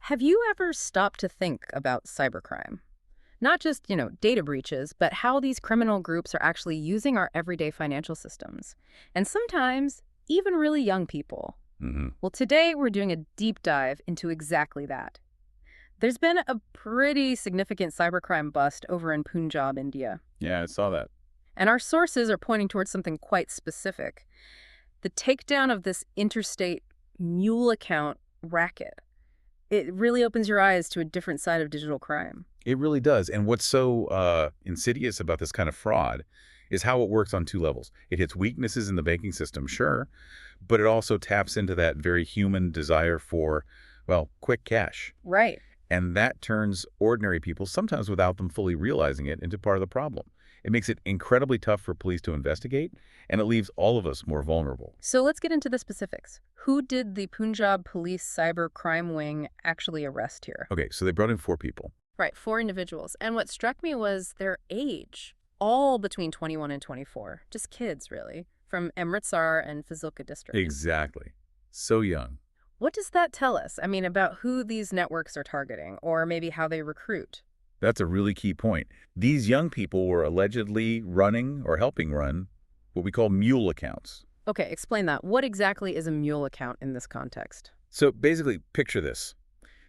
Have you ever stopped to think about cybercrime? Not just, data breaches, but how these criminal groups are actually using our everyday financial systems. And sometimes, even really young people. Hmm. Well, today we're doing a deep dive into exactly that. There's been a pretty significant cybercrime bust over in Punjab, India. Yeah, I saw that. And our sources are pointing towards something quite specific. The takedown of this interstate Mule account racket. It really opens your eyes to a different side of digital crime. It really does. And what's so insidious about this kind of fraud is how it works on two levels. It hits weaknesses in the banking system, sure, but it also taps into that very human desire for, well, quick cash. Right. And that turns ordinary people, sometimes without them fully realizing it, into part of the problem. It makes it incredibly tough for police to investigate, and it leaves all of us more vulnerable. So let's get into the specifics. Who did the Punjab Police Cyber Crime Wing actually arrest here? Okay, so they brought in 4 people. Right, 4 individuals. And what struck me was their age, all between 21 and 24. Just kids, really, from Amritsar and Fazilka district. Exactly. So young. What does that tell us? I mean, about who these networks are targeting, or maybe how they recruit? That's a really key point. These young people were allegedly running or helping run what we call mule accounts. Okay, explain that. What exactly is a mule account in this context? So basically, picture this.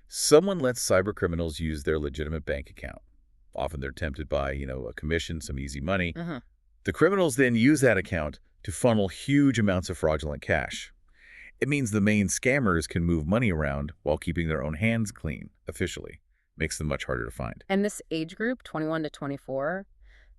Someone lets cyber criminals use their legitimate bank account. Often they're tempted by, a commission, some easy money. Uh-huh. The criminals then use that account to funnel huge amounts of fraudulent cash. It means the main scammers can move money around while keeping their own hands clean, officially. Makes them much harder to find. And this age group, 21 to 24,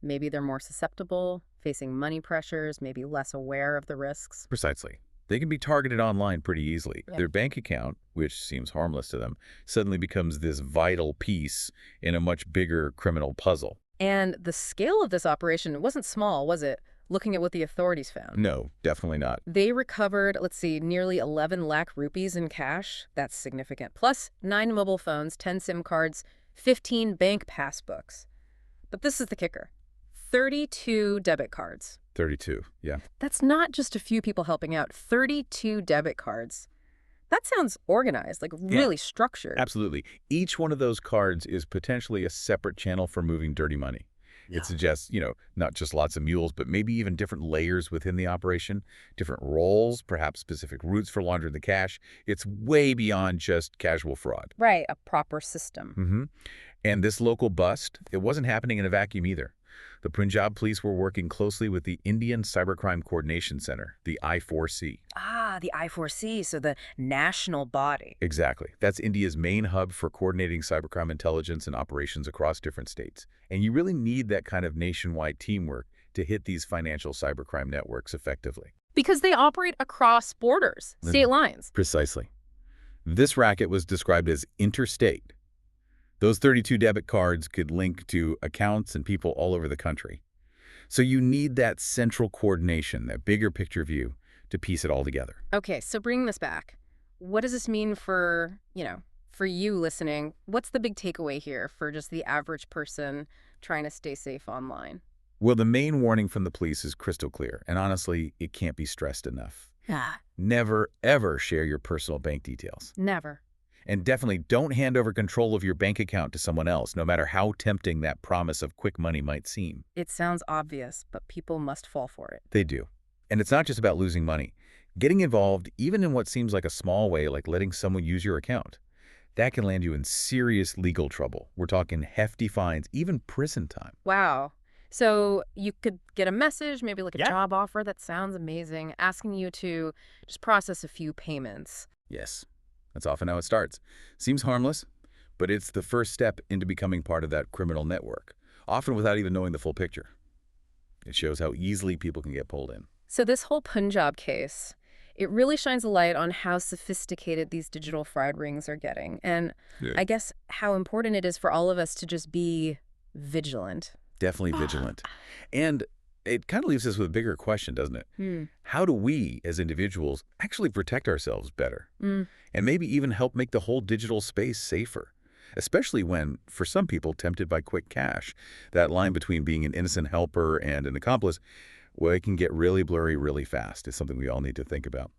maybe they're more susceptible, facing money pressures, maybe less aware of the risks. Precisely. They can be targeted online pretty easily. Yeah. Their bank account, which seems harmless to them, suddenly becomes this vital piece in a much bigger criminal puzzle. And the scale of this operation wasn't small, was it? Looking at what the authorities found. No, definitely not. They recovered, let's see, nearly 11 lakh rupees in cash. That's significant. Plus 9 mobile phones, 10 SIM cards, 15 bank passbooks. But this is the kicker. 32 debit cards. 32, yeah. That's not just a few people helping out. 32 debit cards. That sounds organized, like really structured. Absolutely. Each one of those cards is potentially a separate channel for moving dirty money. Yeah. It suggests, not just lots of mules, but maybe even different layers within the operation, different roles, perhaps specific routes for laundering the cash. It's way beyond just casual fraud. Right, a proper system. And this local bust, it wasn't happening in a vacuum either. The Punjab police were working closely with the Indian Cybercrime Coordination Center, the I4C. Ah, the I4C, so the national body. Exactly. That's India's main hub for coordinating cybercrime intelligence and operations across different states. And you really need that kind of nationwide teamwork to hit these financial cybercrime networks effectively. Because they operate across borders, state lines. Precisely. This racket was described as interstate. Those 32 debit cards could link to accounts and people all over the country. So you need that central coordination, that bigger picture view, to piece it all together. Okay, so bring this back. What does this mean for, for you listening? What's the big takeaway here for just the average person trying to stay safe online? Well, the main warning from the police is crystal clear, and honestly, it can't be stressed enough. Ah, Never, ever share your personal bank details. never. And definitely don't hand over control of your bank account to someone else, no matter how tempting that promise of quick money might seem. It sounds obvious, but people must fall for it. They do. And it's not just about losing money. Getting involved, even in what seems like a small way, like letting someone use your account, that can land you in serious legal trouble. We're talking hefty fines, even prison time. Wow. So you could get a message, maybe like a Yeah. job offer that sounds amazing, asking you to just process a few payments. Yes, that's often how it starts. Seems harmless, but it's the first step into becoming part of that criminal network, often without even knowing the full picture. It shows how easily people can get pulled in. So this whole Punjab case, it really shines a light on how sophisticated these digital fraud rings are getting. And Yeah. I guess how important it is for all of us to just be vigilant. Definitely vigilant. And it kind of leaves us with a bigger question, doesn't it? How do we, as individuals, actually protect ourselves better? Mm. And maybe even help make the whole digital space safer? Especially when, for some people, tempted by quick cash, that line between being an innocent helper and an accomplice, well, it can get really blurry really fast. It's something we all need to think about.